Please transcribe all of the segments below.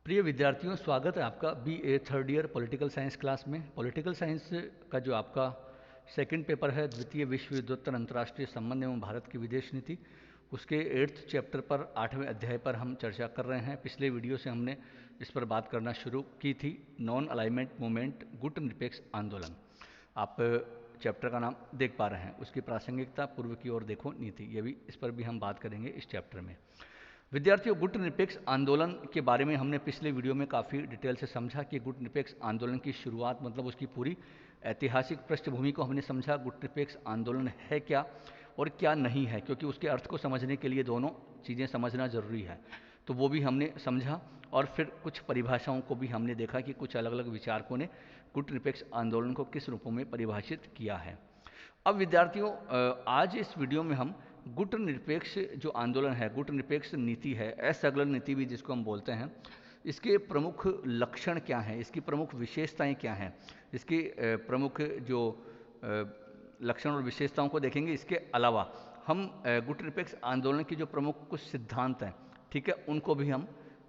प्रिय विद्यार्थियों, स्वागत है आपका BA third year political science class में। पॉलिटिकल साइंस का जो आपका सेकंड पेपर है, द्वितीय विश्व युद्धोत्तर अंतर्राष्ट्रीय संबंध एवं भारत की विदेश नीति, उसके 8th चैप्टर पर 8वें अध्याय पर हम चर्चा कर रहे हैं। पिछले वीडियो से हमने इस पर बात करना शुरू की थी, नॉन अलाइनमेंट मूवमेंट, गुट निरपेक्ष आंदोलन। आप चैप्टर का नाम देख पा रहे हैं, उसकी प्रासंगिकता, पूर्व की ओर देखो नीति, ये भी इस पर भी हम बात करेंगे इस चैप्टर में। विद्यार्थियों, गुट निरपेक्ष आंदोलन के बारे में हमने पिछले वीडियो में काफ़ी डिटेल से समझा कि गुट निरपेक्ष आंदोलन की शुरुआत मतलब उसकी पूरी ऐतिहासिक पृष्ठभूमि को हमने समझा। गुट निरपेक्ष आंदोलन है क्या और क्या नहीं है, क्योंकि उसके अर्थ को समझने के लिए दोनों चीज़ें समझना जरूरी है, तो वो भी हमने समझा। और फिर कुछ परिभाषाओं को भी हमने देखा कि कुछ अलग अलग विचारकों ने गुट निरपेक्ष आंदोलन को किस रूपों में परिभाषित किया है। अब विद्यार्थियों, आज इस वीडियो में हम गुट निरपेक्ष जो आंदोलन है, गुट निरपेक्ष नीति है, असंलग्न नीति भी जिसको हम बोलते हैं, इसके प्रमुख लक्षण क्या हैं, इसकी प्रमुख विशेषताएं क्या हैं, इसकी प्रमुख जो लक्षण और विशेषताओं को देखेंगे। इसके अलावा हम गुट निरपेक्ष आंदोलन की जो प्रमुख कुछ सिद्धांत हैं, ठीक है, उनको भी हम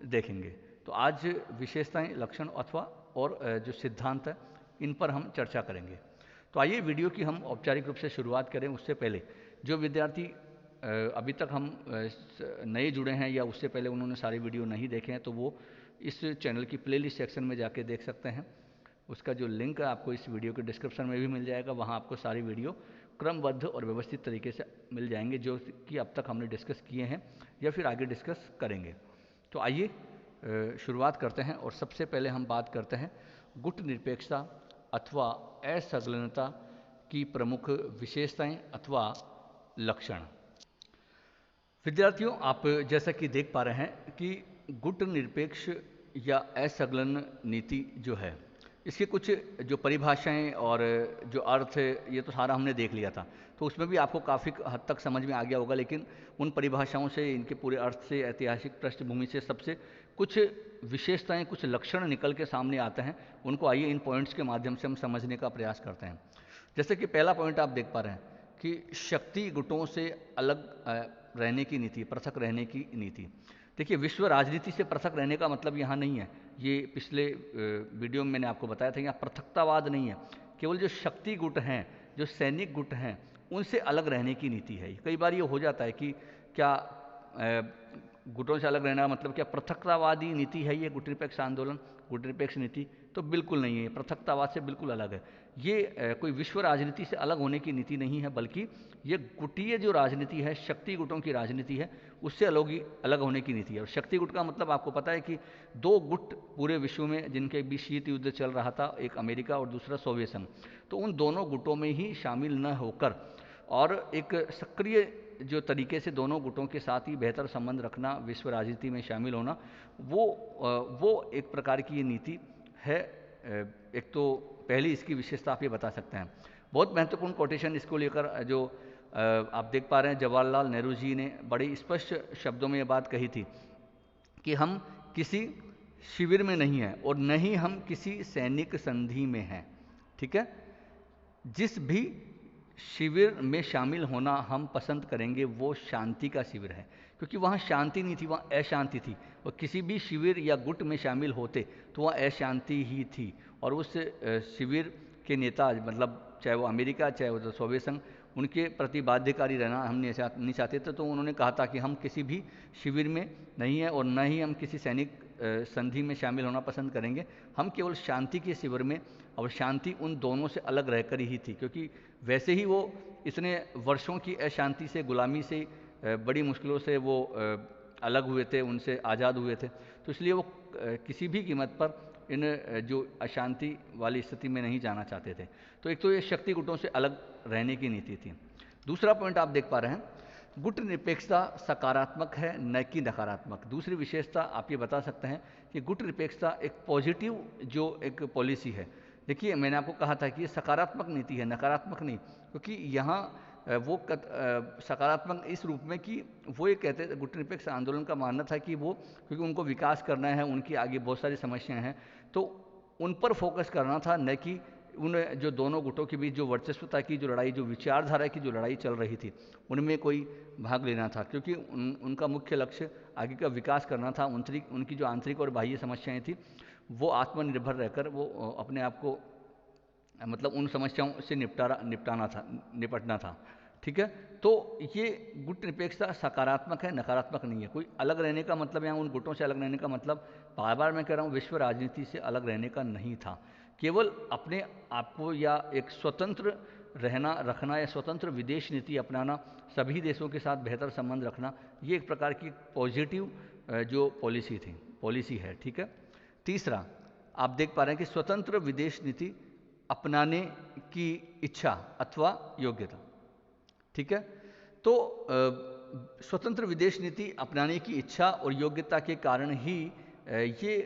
देखेंगे। तो आज विशेषताएं, लक्षण अथवा और जो सिद्धांत है, इन पर हम चर्चा करेंगे। तो आइए वीडियो की हम औपचारिक रूप से शुरुआत करें। उससे पहले जो विद्यार्थी अभी तक हम नए जुड़े हैं या उससे पहले उन्होंने सारे वीडियो नहीं देखे हैं, तो वो इस चैनल की प्लेलिस्ट सेक्शन में जाके देख सकते हैं। उसका जो लिंक है आपको इस वीडियो के डिस्क्रिप्शन में भी मिल जाएगा। वहाँ आपको सारी वीडियो क्रमबद्ध और व्यवस्थित तरीके से मिल जाएंगे, जो कि अब तक हमने डिस्कस किए हैं या फिर आगे डिस्कस करेंगे। तो आइए शुरुआत करते हैं और सबसे पहले हम बात करते हैं गुट निरपेक्षता अथवा असंलग्नता की प्रमुख विशेषताएं अथवा लक्षण। विद्यार्थियों, आप जैसा कि देख पा रहे हैं कि गुट निरपेक्ष या असंलग्न नीति जो है, इसके कुछ जो परिभाषाएं और जो अर्थ, ये तो सारा हमने देख लिया था, तो उसमें भी आपको काफ़ी हद तक समझ में आ गया होगा। लेकिन उन परिभाषाओं से, इनके पूरे अर्थ से, ऐतिहासिक पृष्ठभूमि से सबसे कुछ विशेषताएं, कुछ लक्षण निकल के सामने आते हैं। उनको आइए इन पॉइंट्स के माध्यम से हम समझने का प्रयास करते हैं। जैसे कि पहला पॉइंट आप देख पा रहे हैं कि शक्ति गुटों से अलग रहने की नीति, पृथक रहने की नीति। देखिए, विश्व राजनीति से पृथक रहने का मतलब यहाँ नहीं है, ये पिछले वीडियो में मैंने आपको बताया था, यहाँ पृथकतावाद नहीं है। केवल जो शक्ति गुट हैं, जो सैनिक गुट हैं, उनसे अलग रहने की नीति है। कई बार ये हो जाता है कि क्या गुटों से अलग रहना मतलब क्या पृथकतावादी नीति है ये गुट निरपेक्ष आंदोलन, गुट निरपेक्ष नीति? तो बिल्कुल नहीं है, पृथकतावाद से बिल्कुल अलग है। ये कोई विश्व राजनीति से अलग होने की नीति नहीं है, बल्कि ये गुटीय जो राजनीति है, शक्ति गुटों की राजनीति है, उससे अलग होने की नीति है। और शक्ति गुट का मतलब आपको पता है कि दो गुट पूरे विश्व में जिनके बीच शीत युद्ध चल रहा था, एक अमेरिका और दूसरा सोवियत संघ, तो उन दोनों गुटों में ही शामिल न होकर और एक सक्रिय जो तरीके से दोनों गुटों के साथ ही बेहतर संबंध रखना, विश्व राजनीति में शामिल होना, वो एक प्रकार की ये नीति है। एक तो पहली इसकी विशेषता आप ये बता सकते हैं। बहुत महत्वपूर्ण कोटेशन इसको लेकर जो आप देख पा रहे हैं, जवाहरलाल नेहरू जी ने बड़े स्पष्ट शब्दों में ये बात कही थी कि हम किसी शिविर में नहीं हैं और न ही हम किसी सैनिक संधि में हैं, ठीक है। जिस भी शिविर में शामिल होना हम पसंद करेंगे वो शांति का शिविर है, क्योंकि वहाँ शांति नहीं थी, वहाँ अशांति थी। और किसी भी शिविर या गुट में शामिल होते तो वहाँ अशांति ही थी। और उस शिविर के नेता, मतलब चाहे वो अमेरिका, चाहे वो सोवियत संघ, उनके प्रति बाध्यकारी रहना हम नहीं चाहते थे। तो उन्होंने कहा था कि हम किसी भी शिविर में नहीं हैं और न ही हम किसी सैनिक संधि में शामिल होना पसंद करेंगे। हम केवल शांति के शिविर में, और शांति उन दोनों से अलग रहकर ही थी, क्योंकि वैसे ही वो इतने वर्षों की अशांति से, गुलामी से, बड़ी मुश्किलों से वो अलग हुए थे, उनसे आज़ाद हुए थे। तो इसलिए वो किसी भी कीमत पर इन जो अशांति वाली स्थिति में नहीं जाना चाहते थे। तो एक तो ये शक्ति गुटों से अलग रहने की नीति थी। दूसरा पॉइंट आप देख पा रहे हैं, गुट निरपेक्षता सकारात्मक है न कि नकारात्मक। दूसरी विशेषता आप ये बता सकते हैं कि गुट निरपेक्षता एक पॉजिटिव जो एक पॉलिसी है। देखिए, मैंने आपको कहा था कि ये सकारात्मक नीति है, नकारात्मक नहीं, क्योंकि यहाँ वो सकारात्मक इस रूप में कि वो ये कहते थे, गुट निरपेक्ष आंदोलन का मानना था कि वो, क्योंकि उनको विकास करना है, उनकी आगे बहुत सारी समस्याएं हैं, तो उन पर फोकस करना था, न कि उन जो दोनों गुटों के बीच जो वर्चस्वता की जो लड़ाई, जो विचारधारा की जो लड़ाई चल रही थी, उनमें कोई भाग लेना था, क्योंकि उनका मुख्य लक्ष्य आगे का विकास करना था। उनकी जो आंतरिक और बाह्य समस्याएं थी, वो आत्मनिर्भर रहकर वो अपने आप को मतलब उन समस्याओं से निपटना था। ठीक है, तो ये गुट निरपेक्षता सकारात्मक है, नकारात्मक नहीं है। कोई अलग रहने का मतलब, यहाँ उन गुटों से अलग रहने का मतलब, बार बार मैं कह रहा हूँ, विश्व राजनीति से अलग रहने का नहीं था। केवल अपने आप को या एक स्वतंत्र रखना या स्वतंत्र विदेश नीति अपनाना, सभी देशों के साथ बेहतर संबंध रखना, ये एक प्रकार की पॉजिटिव जो पॉलिसी है। ठीक है। तीसरा, आप देख पा रहे हैं कि स्वतंत्र विदेश नीति अपनाने की इच्छा अथवा योग्यता। ठीक है, तो स्वतंत्र विदेश नीति अपनाने की इच्छा और योग्यता के कारण ही ये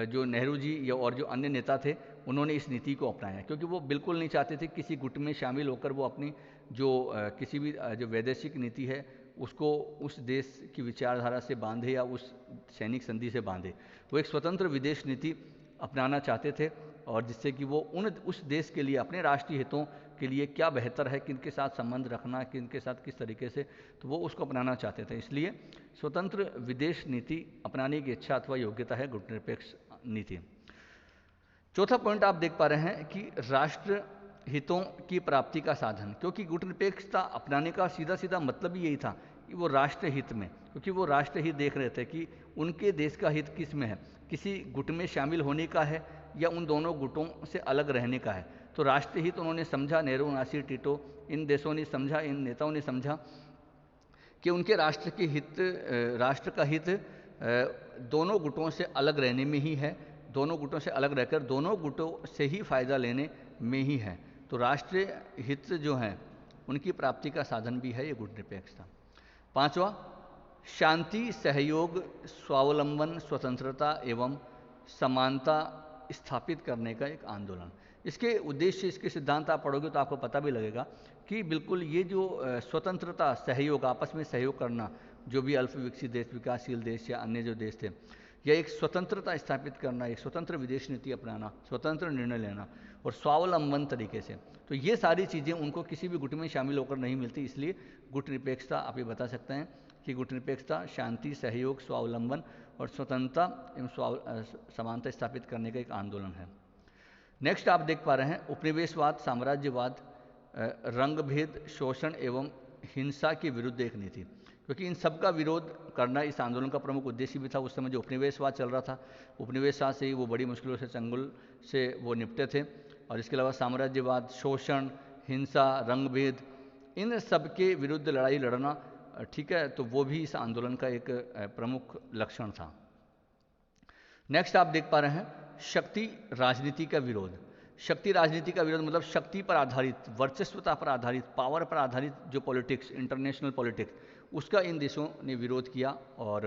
जो नेहरू जी या और जो अन्य नेता थे, उन्होंने इस नीति को अपनाया, क्योंकि वो बिल्कुल नहीं चाहते थे किसी गुट में शामिल होकर वो अपनी जो किसी भी जो वैदेशिक नीति है उसको उस देश की विचारधारा से बांधे या उस सैनिक संधि से बांधे। वो एक स्वतंत्र विदेश नीति अपनाना चाहते थे, और जिससे कि वो उस देश के लिए, अपने राष्ट्रीय हितों के लिए क्या बेहतर है, किनके साथ संबंध रखना, किनके साथ किस तरीके से, तो वो उसको अपनाना चाहते थे। इसलिए स्वतंत्र विदेश नीति अपनाने की इच्छा अथवा योग्यता है गुटनिरपेक्ष नीति। चौथा पॉइंट आप देख पा रहे हैं कि राष्ट्र हितों की प्राप्ति का साधन, क्योंकि गुटनिरपेक्षता अपनाने का सीधा सीधा मतलब ही यही था कि वो राष्ट्र हित में, क्योंकि वो राष्ट्र हित देख रहे थे कि उनके देश का हित किस में है, किसी गुट में शामिल होने का है या उन दोनों गुटों से अलग रहने का है। तो राष्ट्रीय हित उन्होंने समझा, नेहरू, नासिर, टिटो, इन देशों ने समझा, इन नेताओं ने समझा कि उनके राष्ट्र का हित दोनों गुटों से अलग रहने में ही है, दोनों गुटों से अलग रहकर दोनों गुटों से ही फायदा लेने में ही है। तो राष्ट्रीय हित जो है उनकी प्राप्ति का साधन भी है ये गुटनिरपेक्षता। पांचवा, शांति, सहयोग, स्वावलंबन, स्वतंत्रता एवं समानता स्थापित करने का एक आंदोलन। इसके उद्देश्य, इसके सिद्धांत आप पढ़ोगे तो आपको पता भी लगेगा कि बिल्कुल ये जो स्वतंत्रता, सहयोग, आपस में सहयोग करना, जो भी अल्प विकसित देश, विकासशील देश या अन्य जो देश थे, या एक स्वतंत्रता स्थापित करना, एक स्वतंत्र विदेश नीति अपनाना, स्वतंत्र निर्णय लेना और स्वावलंबन तरीके से, तो ये सारी चीज़ें उनको किसी भी गुट में शामिल होकर नहीं मिलती। इसलिए गुटनिरपेक्षता आप ये बता सकते हैं कि गुटनिरपेक्षता शांति, सहयोग, स्वावलंबन और स्वतंत्रता एवं समानता स्थापित करने का एक आंदोलन है। नेक्स्ट आप देख पा रहे हैं उपनिवेशवाद, साम्राज्यवाद, रंगभेद, शोषण एवं हिंसा के विरुद्ध एक नीति, क्योंकि इन सब का विरोध करना इस आंदोलन का प्रमुख उद्देश्य भी था। उस समय जो उपनिवेशवाद चल रहा था, उपनिवेशवाद से ही वो बड़ी मुश्किलों से, चंगुल से वो निपटे थे, और इसके अलावा साम्राज्यवाद, शोषण, हिंसा, रंगभेद, इन सब के विरुद्ध लड़ाई लड़ना, ठीक है, तो वो भी इस आंदोलन का एक प्रमुख लक्षण था। नेक्स्ट आप देख पा रहे हैं शक्ति राजनीति का विरोध। शक्ति राजनीति का विरोध मतलब शक्ति पर आधारित, वर्चस्वता पर आधारित, पावर पर आधारित जो पॉलिटिक्स, इंटरनेशनल पॉलिटिक्स, उसका इन देशों ने विरोध किया, और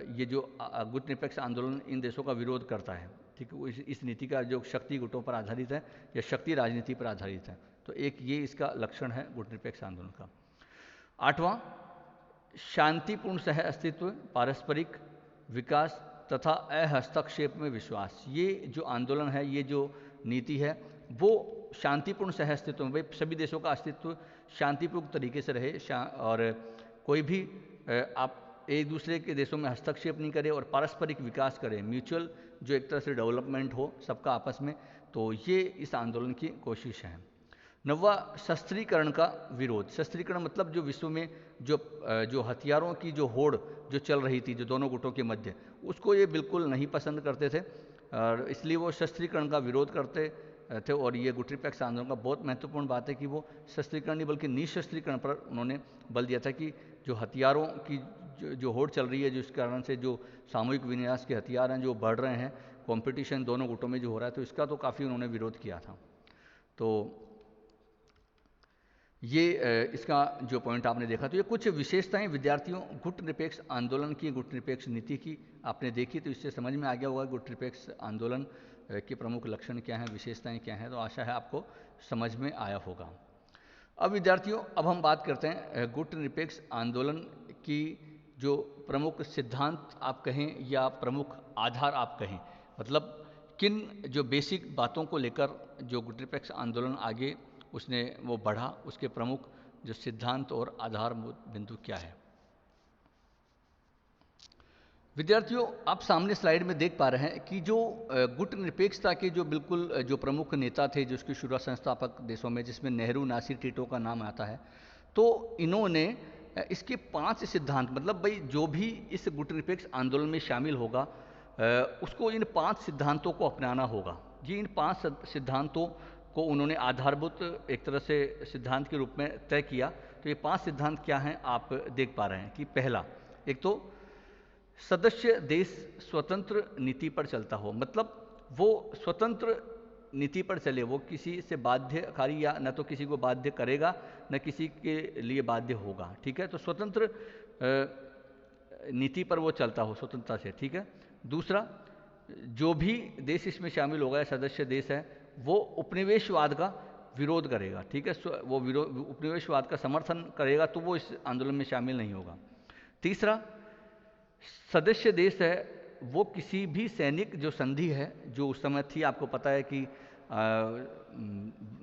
ये जो गुटनिरपेक्ष आंदोलन इन देशों का विरोध करता है। ठीक है, इस नीति का जो शक्ति गुटों पर आधारित है या शक्ति राजनीति पर आधारित है, तो एक ये इसका लक्षण है गुटनिरपेक्ष आंदोलन का। आठवां, शांतिपूर्ण सह अस्तित्व, पारस्परिक विकास तथा अहस्तक्षेप में विश्वास। ये जो आंदोलन है, ये जो नीति है, वो शांतिपूर्ण सह अस्तित्व में, सभी देशों का अस्तित्व शांतिपूर्ण तरीके से रहे, और कोई भी आप एक दूसरे के देशों में हस्तक्षेप नहीं करे, और पारस्परिक विकास करे, म्यूचुअल जो एक तरह से डेवलपमेंट हो सबका आपस में, तो ये इस आंदोलन की कोशिश है। नवा, शस्त्रीकरण का विरोध। शस्त्रीकरण मतलब जो विश्व में जो हथियारों की जो होड़ जो चल रही थी, जो दोनों गुटों के मध्य, उसको ये बिल्कुल नहीं पसंद करते थे, और इसलिए वो शस्त्रीकरण का विरोध करते थे। और ये गुटनिरपेक्ष आंदोलन का बहुत महत्वपूर्ण बात है कि वो शस्त्रीकरण नहीं बल्कि निशस्त्रीकरण पर उन्होंने बल दिया था, कि जो हथियारों की जो होड़ चल रही है, जिस कारण से जो सामूहिक विनाश के हथियार हैं जो बढ़ रहे हैं, कंपटीशन दोनों गुटों में जो हो रहा है, तो इसका तो काफ़ी उन्होंने विरोध किया था। तो ये इसका जो पॉइंट आपने देखा, तो ये कुछ विशेषताएं विद्यार्थियों गुटनिरपेक्ष आंदोलन की, गुटनिरपेक्ष नीति की आपने देखी, तो इससे समझ में आ गया होगा गुटनिरपेक्ष आंदोलन के प्रमुख लक्षण क्या हैं, विशेषताएं क्या हैं। तो आशा है आपको समझ में आया होगा। अब विद्यार्थियों, अब हम बात करते हैं गुटनिरपेक्ष आंदोलन की जो प्रमुख सिद्धांत आप कहें या प्रमुख आधार आप कहें, मतलब किन जो बेसिक बातों को लेकर जो गुटनिरपेक्ष आंदोलन आगे उसने वो बढ़ा, उसके प्रमुख जो सिद्धांत और आधार बिंदु क्या है। विद्यार्थियों, आप सामने स्लाइड में देख पा रहे हैं कि जो गुटनिरपेक्षता के जो बिल्कुल जो प्रमुख नेता थे, जिसकी शुरुआत संस्थापक देशों में, जिसमें नेहरू, नासिर, टीटो का नाम आता है, तो इन्होंने इसके 5 सिद्धांत, मतलब भाई जो भी इस गुटनिरपेक्ष आंदोलन में शामिल होगा उसको इन 5 सिद्धांतों को अपनाना होगा। जी, इन 5 सिद्धांतों को उन्होंने आधारभूत एक तरह से सिद्धांत के रूप में तय किया। तो ये 5 सिद्धांत क्या हैं आप देख पा रहे हैं कि पहला, एक तो सदस्य देश स्वतंत्र नीति पर चलता हो, मतलब वो स्वतंत्र नीति पर चले, वो किसी से बाध्यकारी या न तो किसी को बाध्य करेगा न किसी के लिए बाध्य होगा। ठीक है, तो स्वतंत्र नीति पर वो चलता हो स्वतंत्रता से। ठीक है। दूसरा, जो भी देश इसमें शामिल होगा या सदस्य देश है, वो उपनिवेशवाद का विरोध करेगा। ठीक है, वो उपनिवेशवाद का समर्थन करेगा तो वो इस आंदोलन में शामिल नहीं होगा। तीसरा, सदस्य देश है वो किसी भी सैनिक जो संधि है जो उस समय थी, आपको पता है कि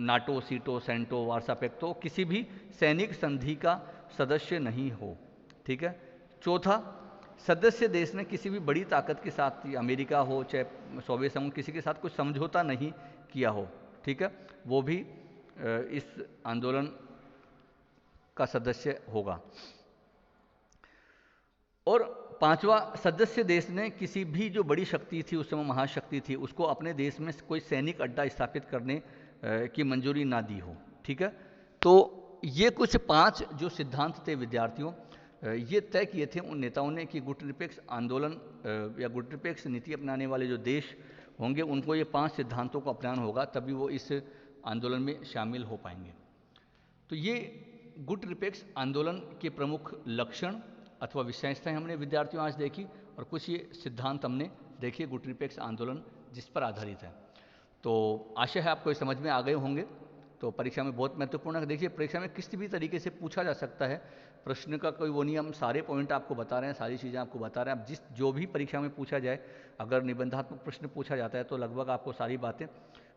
नाटो, सीटो, सेंटो, वार्सा पैक्ट, तो किसी भी सैनिक संधि का सदस्य नहीं हो। ठीक है। चौथा, सदस्य देश ने किसी भी बड़ी ताकत के साथ, अमेरिका हो चाहे सोवियत संघ, किसी के साथ कुछ समझौता नहीं किया हो। ठीक है, वो भी इस आंदोलन का सदस्य होगा। और पांचवा, सदस्य देश ने किसी भी जो बड़ी शक्ति थी उस समय, महाशक्ति थी, उसको अपने देश में कोई सैनिक अड्डा स्थापित करने की मंजूरी ना दी हो। ठीक है, तो ये कुछ 5 जो सिद्धांत थे विद्यार्थियों, ये तय किए थे उन नेताओं ने कि गुटनिरपेक्ष आंदोलन या गुटनिरपेक्ष नीति अपनाने वाले जो देश होंगे उनको ये 5 सिद्धांतों को अपनाना होगा, तभी वो इस आंदोलन में शामिल हो पाएंगे। तो ये गुटनिरपेक्ष आंदोलन के प्रमुख लक्षण अथवा विशेषताएं हमने विद्यार्थियों आज देखी, और कुछ ये सिद्धांत हमने देखे गुटनिरपेक्ष आंदोलन जिस पर आधारित है। तो आशा है आपको ये समझ में आ गए होंगे। तो परीक्षा में बहुत महत्वपूर्ण है। देखिए, परीक्षा में किसी भी तरीके से पूछा जा सकता है, प्रश्न का कोई वो नहीं, हम सारे पॉइंट आपको बता रहे हैं, सारी चीज़ें आपको बता रहे हैं। अब जो भी परीक्षा में पूछा जाए, अगर निबंधात्मक प्रश्न पूछा जाता है तो लगभग आपको सारी बातें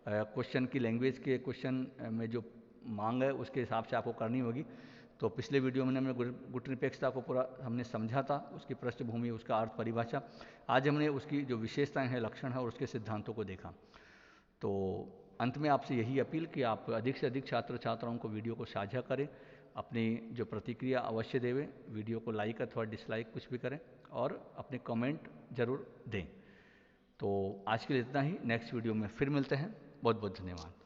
क्वेश्चन की लैंग्वेज के क्वेश्चन में जो मांग है उसके हिसाब से आपको करनी होगी। तो पिछले वीडियो में हमने गुटनिरपेक्षता को पूरा हमने समझा था, उसकी पृष्ठभूमि, उसका अर्थ, परिभाषा। आज हमने उसकी जो विशेषताएं हैं, लक्षण है और उसके सिद्धांतों को देखा। तो अंत में आपसे यही अपील कि आप अधिक से अधिक छात्र छात्राओं को वीडियो को साझा करें, अपनी जो प्रतिक्रिया अवश्य देवें, वीडियो को लाइक अथवा डिसलाइक कुछ भी करें, और अपने कमेंट जरूर दें। तो आज के लिए इतना ही, नेक्स्ट वीडियो में फिर मिलते हैं। बहुत बहुत धन्यवाद।